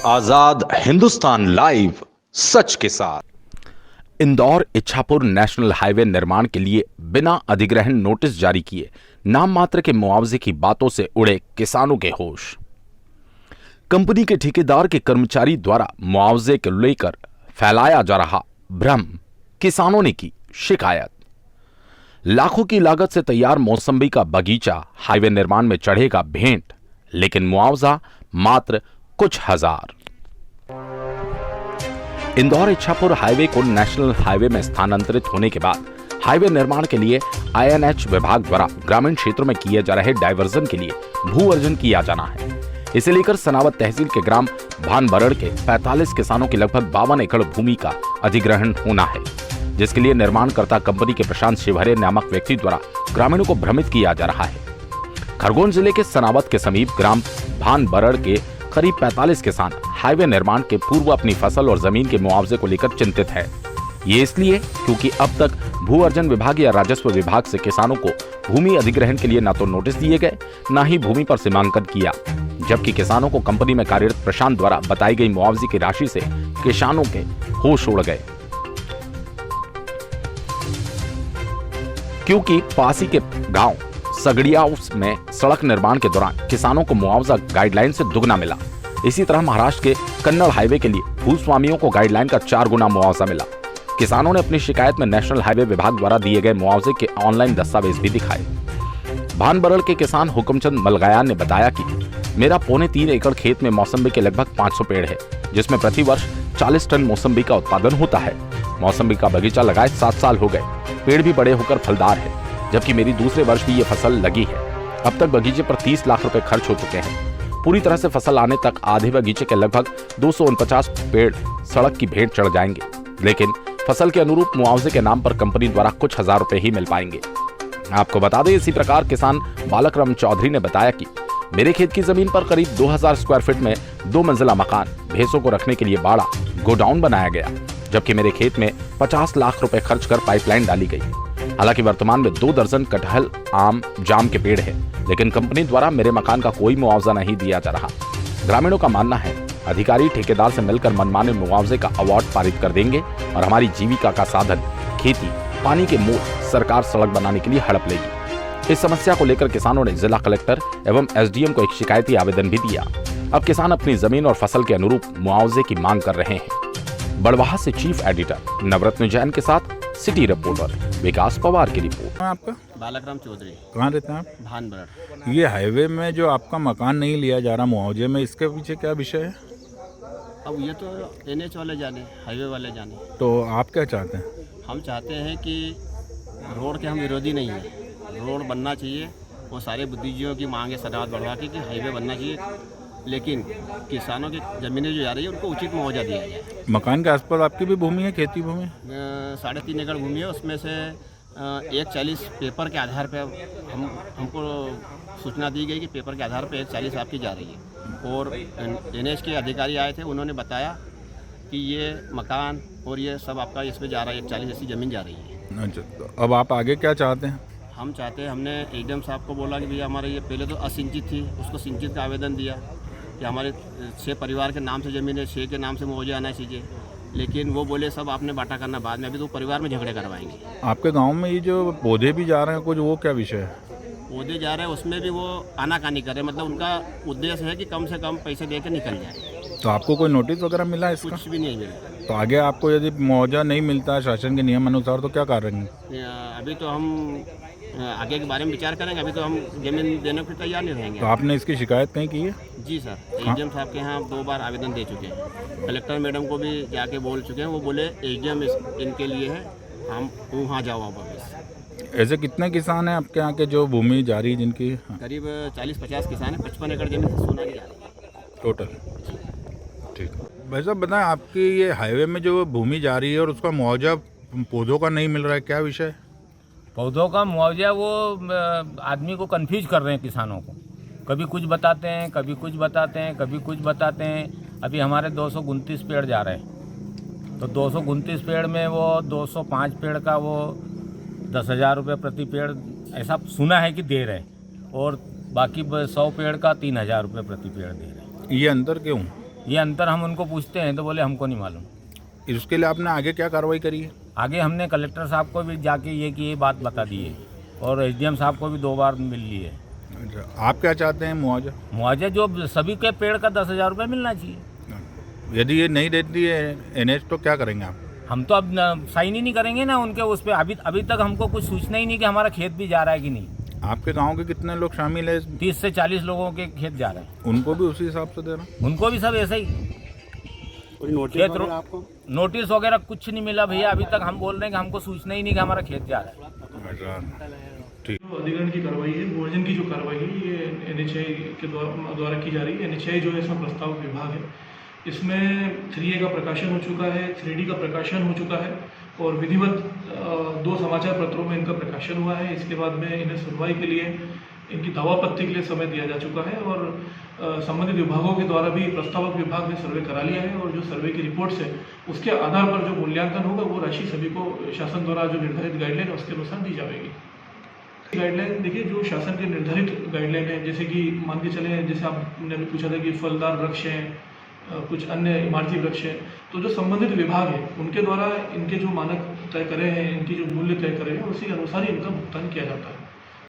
आजाद Hindustan live, सच के साथ। Indore Ichhapur national highway निर्माण के लिए बिना अधिग्रहण नोटिस जारी किए नाम मात्र के मुआवजे की बातों से उड़े किसानों के होश। कंपनी के ठेकेदार के कर्मचारी द्वारा मुआवजे को लेकर फैलाया जा रहा भ्रम, किसानों ने की शिकायत। लाखों की लागत से तैयार मौसम्बी का बगीचा हाईवे निर्माण में चढ़ेगा भेंट, लेकिन मुआवजा मात्र कुछ हजार। इंदौर इच्छापुर हाईवे को नेशनल हाईवे में स्थानांतरित होने के बाद हाईवे निर्माण के लिए आईएनएच विभाग द्वारा ग्रामीण क्षेत्रों में किए जा रहे डायवर्जन के लिए भू अर्जन किया जाना है। इसे लेकर सनावत तहसील के ग्राम भानबरड़ के 45 किसानों की लगभग 52 एकड़ भूमि का अधिग्रहण होना है, जिसके लिए निर्माणकर्ता कंपनी के प्रशांत शिवहरे नामक व्यक्ति द्वारा ग्रामीणों को भ्रमित किया जा रहा है। खरगोन जिले के सनावत के समीप ग्राम भानबरड़ के करीब 45 किसान हाईवे निर्माण के पूर्व अपनी फसल और जमीन के मुआवजे को लेकर चिंतित है। ये इसलिए क्योंकि अब तक भू अर्जन विभाग या राजस्व विभाग से किसानों को भूमि अधिग्रहण के लिए न तो नोटिस दिए गए, न ही भूमि पर सीमांकन किया, जबकि किसानों को कंपनी में कार्यरत प्रशांत द्वारा बताई गई मुआवजे की राशि से किसानों के होश उड़ गए। क्योंकि पासी के गांव सगड़िया में सड़क निर्माण के दौरान किसानों को मुआवजा गाइडलाइन से दुगना मिला। इसी तरह महाराष्ट्र के कन्नड़ हाईवे के लिए भूस्वामियों को गाइडलाइन का 4 गुना मुआवजा मिला। किसानों ने अपनी शिकायत में नेशनल हाईवे विभाग द्वारा दिए गए मुआवजे के ऑनलाइन दस्तावेज भी दिखाए। भानबरड़ के किसान हुक्मचंद मलगायान ने बताया कि मेरा 3.25 एकड़ खेत में मौसम्बी के लगभग 500 पेड़ है, जिसमें प्रति वर्ष 40 टन मौसम्बी का उत्पादन होता है। मौसम्बी का बगीचा लगाए 7 साल हो गए, पेड़ भी बड़े होकर फलदार है, जबकि मेरी दूसरे वर्ष भी ये फसल लगी है। अब तक बगीचे पर 30 लाख रुपए खर्च हो चुके हैं। पूरी तरह से फसल आने तक आधे बगीचे के लगभग 249 पेड़ सड़क की भेंट चढ़ जाएंगे, लेकिन फसल के अनुरूप मुआवजे के नाम पर कंपनी द्वारा कुछ हजार रुपए ही मिल पाएंगे। आपको बता दें, इसी प्रकार किसान बालकराम चौधरी ने बताया कि मेरे खेत की जमीन पर करीब 2000 स्क्वायर फीट में 2 मंजिला मकान, भैंसों को रखने के लिए बाड़ा, गोडाउन बनाया गया, जबकि मेरे खेत में 50 लाख रुपए खर्च कर पाइपलाइन डाली गई। हालांकि वर्तमान में 2 दर्जन कटहल, आम, जाम के पेड़ हैं, लेकिन कंपनी द्वारा मेरे मकान का कोई मुआवजा नहीं दिया जा रहा। ग्रामीणों का मानना है अधिकारी ठेकेदार से मिलकर मनमाने मुआवजे का अवार्ड पारित कर देंगे और हमारी जीविका का साधन खेती, पानी के मूल सरकार सड़क बनाने के लिए हड़प लेगी। इस समस्या को लेकर किसानों ने जिला कलेक्टर एवं एसडीएम को एक शिकायती आवेदन भी दिया। अब किसान अपनी जमीन और फसल के अनुरूप मुआवजे की मांग कर रहे हैं। बड़वाहा से चीफ एडिटर नवरत्न जैन के साथ सिटी रिपोर्टर विकास पवार की रिपोर्ट। आपका बालकराम चौधरी। कहाँ रहते हैं आप? भानबरड़। ये हाईवे में जो आपका मकान नहीं लिया जा रहा मुआवजे में, इसके पीछे क्या विषय है? अब ये तो एनएच वाले जाने, हाईवे वाले जाने। तो आप क्या चाहते हैं? हम चाहते हैं कि रोड के हम विरोधी नहीं हैं, रोड बनना चाहिए। वो सारे बुद्धिजीवियों की मांग है सदावत बढ़वा के कि हाईवे बनना चाहिए, लेकिन किसानों की ज़मीनें जो जा रही है उनको उचित मुआवजा दिया जाए। मकान के आसपास आपकी भी भूमि है, खेती भूमि? 3.5 एकड़ भूमि है, उसमें से 140 पेपर के आधार पर हमको सूचना दी गई कि पेपर के आधार पर 140 आपकी जा रही है। और एनएच के अधिकारी आए थे, उन्होंने बताया कि ये मकान और ये सब आपका इसमें जा रहा है, 140 ऐसी ज़मीन जा रही है। अच्छा, तो अब आप आगे क्या चाहते हैं? हम चाहते हैं, हमने एडीएम साहब को बोला कि भैया हमारे ये पहले तो असिंचित थी, उसको सिंचित का आवेदन दिया कि हमारे 6 परिवार के नाम से ज़मीन है, 6 के नाम से मुआवजा आना चाहिए, लेकिन वो बोले सब आपने बांटा करना बाद में, अभी तो परिवार में झगड़े करवाएंगे। आपके गांव में ये जो पौधे भी जा रहे हैं कुछ, वो क्या विषय है? पौधे जा रहे हैं, उसमें भी वो आनाकानी कर रहे हैं, मतलब उनका उद्देश्य है कि कम से कम पैसे दे के निकल जाए। तो आपको कोई नोटिस वगैरह मिला है इसका? कुछ भी नहीं मिला। तो आगे आपको यदि मुआवजा नहीं मिलता है शासन के नियम अनुसार, तो क्या करेंगे? अभी तो हम आगे के बारे में विचार करेंगे, अभी तो हम जमीन देने को तैयार नहीं रहेंगे। तो आपने इसकी शिकायत कहीं की है? जी सर, एडीएम साहब के यहाँ 2 बार आवेदन दे चुके हैं, कलेक्टर मैडम को भी जाके बोल चुके हैं। वो बोले एडीएम इनके लिए है, हम वहाँ जाओ वापस। ऐसे कितने किसान हैं आपके यहाँ के जो भूमि जा रही है जिनकी? करीब 40-50 किसान हैं, 55 एकड़ जमीन से सोना की जा रही है टोटल। ठीक भाई साहब, बताएं, आपकी ये हाईवे में जो भूमि जा रही है और उसका मुआवजा पौधों का नहीं मिल रहा है, क्या विषय है? पौधों का मुआवजा वो आदमी को कंफ्यूज कर रहे हैं, किसानों को। कभी कुछ बताते हैं, कभी कुछ बताते हैं, कभी कुछ बताते हैं। अभी हमारे 229 पेड़ जा रहे हैं, तो 229 पेड़ में वो 205 पेड़ का वो 10,000 रुपये प्रति पेड़ ऐसा सुना है कि दे रहे हैं, और बाकी 100 पेड़ का 3,000 रुपये प्रति पेड़ दे रहे हैं। ये अंतर क्यों? ये अंतर हम उनको पूछते हैं तो बोले हमको नहीं मालूम। इसके लिए आपने आगे क्या कार्रवाई करी है? आगे हमने कलेक्टर साहब को भी जाके ये बात बता दी है और एसडीएम साहब को भी 2 बार मिल ली है। अच्छा, आप क्या चाहते हैं मुआवजा? मुआवजा जो सभी के पेड़ का 10,000 रुपये मिलना चाहिए। यदि ये नहीं देती है एनएच तो क्या करेंगे आप? हम तो अब साइन ही नहीं करेंगे ना उनके उस पर। अभी तक हमको कुछ सूचना ही नहीं कि हमारा खेत भी जा रहा है कि नहीं। आपके गांव के कितने लोग शामिल है? 30 से 40 लोगों के खेत जा रहे हैं। उनको भी उसी हिसाब से देना? उनको भी सब ऐसा ही। कोई नोटिस वगैरह आपको? नोटिस वगैरह कुछ नहीं मिला भैया। अभी तक हम बोल रहे हैं कि हमको सूचना ही नहीं कि हमारा खेत जा रहा है। ठीक। जो अधिग्रहण की कार्रवाई है, भूर्जन की जो कार्रवाई है, ये एनएचआई के द्वारा की जा रही है। एनएचआई जो है इसमें प्रस्तावक विभाग है। इसमें 3A का प्रकाशन हो चुका है, 3D का प्रकाशन हो चुका है और विधिवत 2 समाचार पत्रों में इनका प्रकाशन हुआ है। इसके बाद में इन्हें सुनवाई के लिए, इनकी दावापत्ति के लिए समय दिया जा चुका है और संबंधित विभागों के द्वारा भी प्रस्तावक विभाग ने सर्वे करा लिया है और जो सर्वे की रिपोर्ट्स है उसके आधार पर जो मूल्यांकन होगा वो राशि सभी को शासन द्वारा जो निर्धारित गाइडलाइन है उसके अनुसार दी जाएगी। गाइडलाइन देखिए, जो शासन के निर्धारित गाइडलाइन है, जैसे कि मान के चले, जैसे आपने भी पूछा था कि फलदार वृक्ष हैं, कुछ अन्य इमारती वृक्ष हैं, तो जो संबंधित विभाग है उनके द्वारा इनके जो मानक तय करे हैं, इनकी जो मूल्य तय करे हैं, उसी के अनुसार ही इनका भुगतान किया जाता है।